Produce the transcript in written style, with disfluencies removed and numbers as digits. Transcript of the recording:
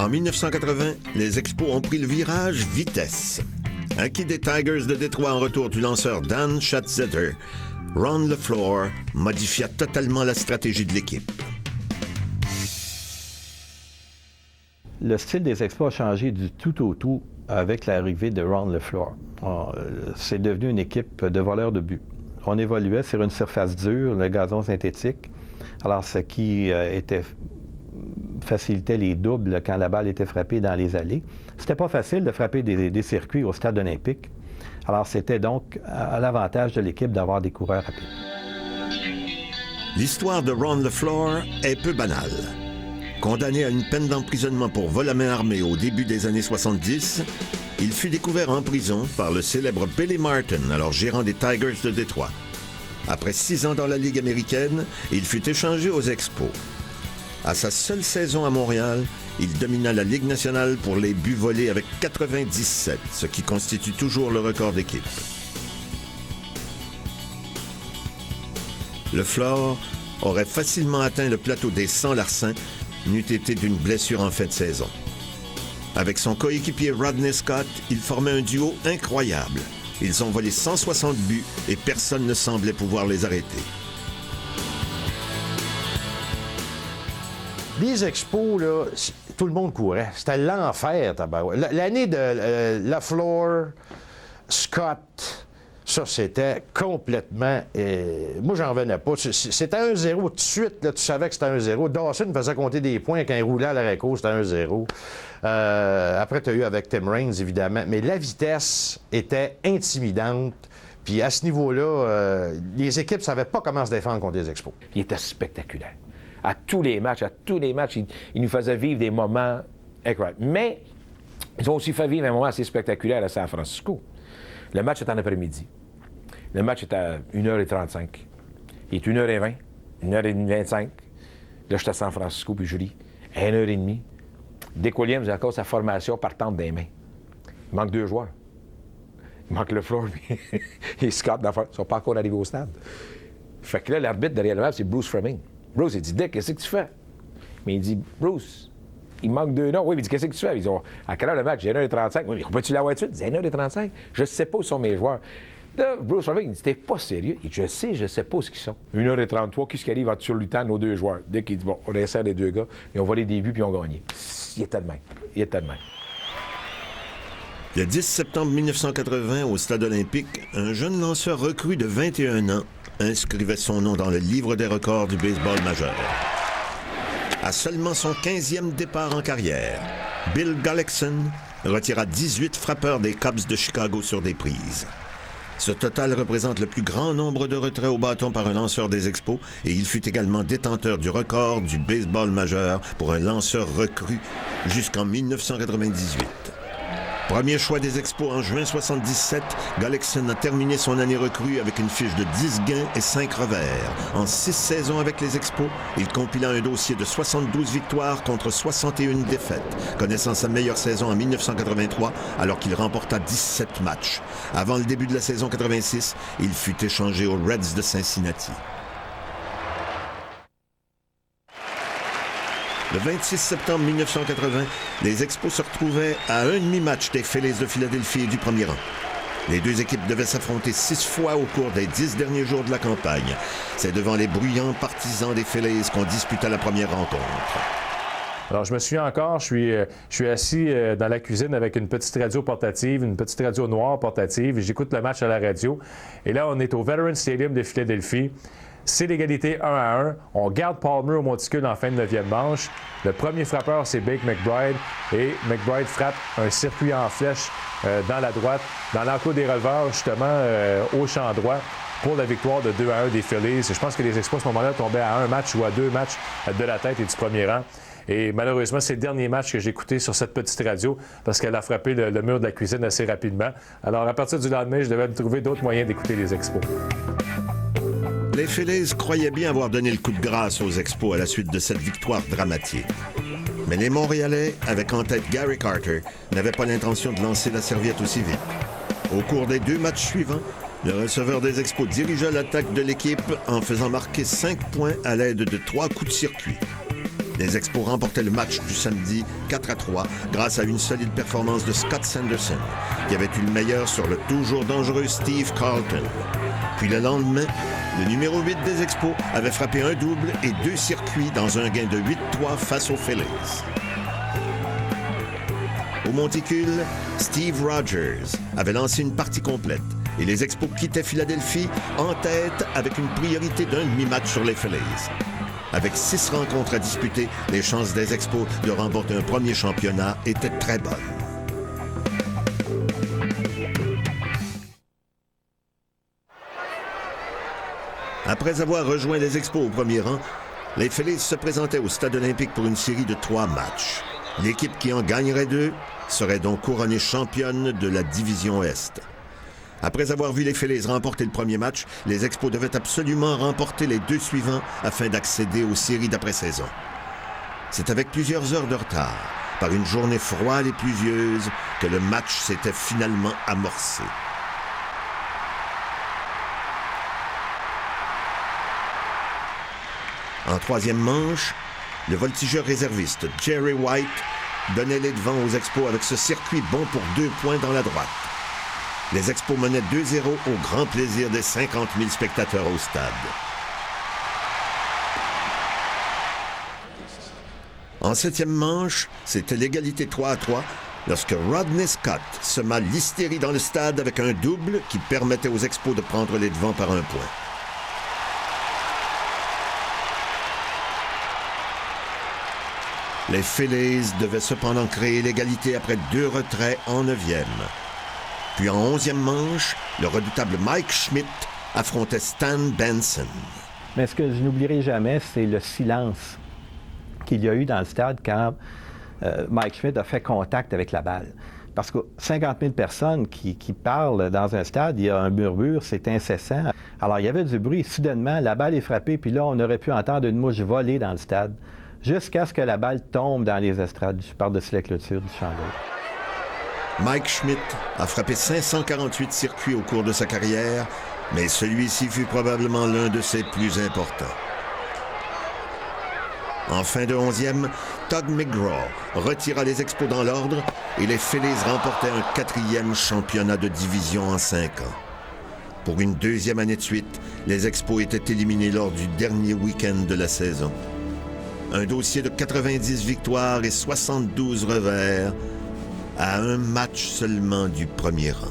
En 1980, les Expos ont pris le virage vitesse. Acquis des Tigers de Détroit en retour du lanceur Dan Schatzeder, Ron LeFlore modifia totalement la stratégie de l'équipe. Le style des Expos a changé du tout au tout avec l'arrivée de Ron LeFlore. C'est devenu une équipe de voleurs de but. On évoluait sur une surface dure, le gazon synthétique, alors ce qui facilitait les doubles quand la balle était frappée dans les allées. C'était pas facile de frapper des circuits au stade olympique. Alors c'était donc à l'avantage de l'équipe d'avoir des coureurs rapides. L'histoire de Ron LeFlore est peu banale. Condamné à une peine d'emprisonnement pour vol à main armée au début des années 70, il fut découvert en prison par le célèbre Billy Martin, alors gérant des Tigers de Détroit. Après 6 ans dans la Ligue américaine, il fut échangé aux Expos. À sa seule saison à Montréal, il domina la Ligue nationale pour les buts volés avec 97, ce qui constitue toujours le record d'équipe. LeFlore aurait facilement atteint le plateau des 100 larcins, n'eût été d'une blessure en fin de saison. Avec son coéquipier Rodney Scott, ils formaient un duo incroyable. Ils ont volé 160 buts et personne ne semblait pouvoir les arrêter. Les Expos, là, tout le monde courait. C'était l'enfer, tabarouette. L'année de LeFlore, Scott, ça, c'était complètement... moi, j'en revenais pas. C'était 1-0 tout de suite. Là, tu savais que c'était 1-0. Dawson faisait compter des points quand il roulait à l'arrêt-course, c'était 1-0. Après, tu as eu avec Tim Raines, évidemment. Mais la vitesse était intimidante. Puis à ce niveau-là, les équipes ne savaient pas comment se défendre contre les Expos. Il était spectaculaire. À tous les matchs, il nous faisait vivre des moments incroyables. Mais ils ont aussi fait vivre un moment assez spectaculaire à San Francisco. Le match est en après-midi. Le match est à 1h35. Il est 1h20, 1h25. Là, je suis à San Francisco, puis je lis. 1h30. Dick Williams a encore sa formation partante des mains. Il manque 2 joueurs. Il manque LeFlore et Scott. Ils ne sont pas encore arrivés au stade. Fait que là, l'arbitre derrière le match, c'est Bruce Fleming. Bruce, il dit, Dick, qu'est-ce que tu fais? Mais il dit, Bruce, il manque 2 noms. Oui, mais il dit, qu'est-ce que tu fais? Ils disent, à quelle heure le match? J'ai 1h35. Oui, mais peux-tu l'avoir tout de suite? Il dit, 1h35. Je ne sais pas où sont mes joueurs. Là, Bruce Fleming, il dit, t'es pas sérieux? Il dit, je ne sais pas où ils sont. 1h33, qu'est-ce qui arrive entre sur le temps nos 2 joueurs? Dick, il dit, bon, on insère les 2 gars, et on volé des buts, puis on gagné. Il était de même. Le 10 septembre 1980, au Stade olympique, un jeune lanceur recru de 21 ans inscrivait son nom dans le livre des records du baseball majeur. À seulement son 15e départ en carrière, Bill Gullickson retira 18 frappeurs des Cubs de Chicago sur des prises. Ce total représente le plus grand nombre de retraits au bâton par un lanceur des Expos et il fut également détenteur du record du baseball majeur pour un lanceur recru jusqu'en 1998. Premier choix des Expos en juin 1977, Gullickson a terminé son année recrue avec une fiche de 10 gains et 5 revers. En 6 saisons avec les Expos, il compila un dossier de 72 victoires contre 61 défaites, connaissant sa meilleure saison en 1983 alors qu'il remporta 17 matchs. Avant le début de la saison 86, il fut échangé aux Reds de Cincinnati. Le 26 septembre 1980, les Expos se retrouvaient à un demi-match des Phillies de Philadelphie et du premier rang. Les 2 équipes devaient s'affronter 6 fois au cours des 10 derniers jours de la campagne. C'est devant les bruyants partisans des Phillies qu'on disputa la première rencontre. Alors, je me souviens encore, je suis assis dans la cuisine avec une petite radio portative, une petite radio noire portative, et j'écoute le match à la radio. Et là, on est au Veterans Stadium de Philadelphie. C'est l'égalité 1-1. On garde Palmer au monticule en fin de 9e manche. Le premier frappeur, c'est Blake McBride. Et McBride frappe un circuit en flèche dans la droite, dans l'enclos des releveurs, justement, au champ droit, pour la victoire de 2-1 des Phillies. Je pense que les Expos, à ce moment-là, tombaient à 1 match ou à 2 matchs de la tête et du premier rang. Et malheureusement, c'est le dernier match que j'ai écouté sur cette petite radio parce qu'elle a frappé le mur de la cuisine assez rapidement. Alors, à partir du lendemain, je devais me trouver d'autres moyens d'écouter les Expos. Les Phillies croyaient bien avoir donné le coup de grâce aux Expos à la suite de cette victoire dramatique. Mais les Montréalais, avec en tête Gary Carter, n'avaient pas l'intention de lancer la serviette aussi vite. Au cours des 2 matchs suivants, le receveur des Expos dirigea l'attaque de l'équipe en faisant marquer 5 points à l'aide de 3 coups de circuit. Les Expos remportaient le match du samedi 4-3 grâce à une solide performance de Scott Sanderson, qui avait eu le meilleur sur le toujours dangereux Steve Carlton. Puis le lendemain, le numéro 8 des Expos avait frappé un double et 2 circuits dans un gain de 8-3 face aux Phillies. Au monticule, Steve Rogers avait lancé une partie complète et les Expos quittaient Philadelphie en tête avec une priorité d'un demi-match sur les Phillies. Avec 6 rencontres à disputer, les chances des Expos de remporter un premier championnat étaient très bonnes. Après avoir rejoint les Expos au premier rang, les Phillies se présentaient au Stade olympique pour une série de 3 matchs. L'équipe qui en gagnerait 2 serait donc couronnée championne de la division Est. Après avoir vu les Phillies remporter le premier match, les Expos devaient absolument remporter les 2 suivants afin d'accéder aux séries d'après-saison. C'est avec plusieurs heures de retard, par une journée froide et pluvieuse, que le match s'était finalement amorcé. En troisième manche, le voltigeur réserviste Jerry White donnait les devants aux Expos avec ce circuit bon pour 2 points dans la droite. Les Expos menaient 2-0 au grand plaisir des 50 000 spectateurs au stade. En 7e manche, c'était l'égalité 3-3 lorsque Rodney Scott sema l'hystérie dans le stade avec un double qui permettait aux Expos de prendre les devants par 1 point. Les Phillies devaient cependant créer l'égalité après 2 retraits en 9e. Puis en 11e manche, le redoutable Mike Schmidt affrontait Stan Benson. Mais ce que je n'oublierai jamais, c'est le silence qu'il y a eu dans le stade quand Mike Schmidt a fait contact avec la balle. Parce que 50 000 personnes qui parlent dans un stade, il y a un murmure, c'est incessant. Alors il y avait du bruit. Soudainement, la balle est frappée, puis là, on aurait pu entendre une mouche voler dans le stade, jusqu'à ce que la balle tombe dans les estrades par-dessus la clôture du champ gauche. Mike Schmidt a frappé 548 circuits au cours de sa carrière, mais celui-ci fut probablement l'un de ses plus importants. En fin de 11e, Todd McGraw retira les Expos dans l'ordre et les Phillies remportaient un 4e championnat de division en 5 ans. Pour une 2e année de suite, les Expos étaient éliminés lors du dernier week-end de la saison. Un dossier de 90 victoires et 72 revers à un match seulement du premier rang.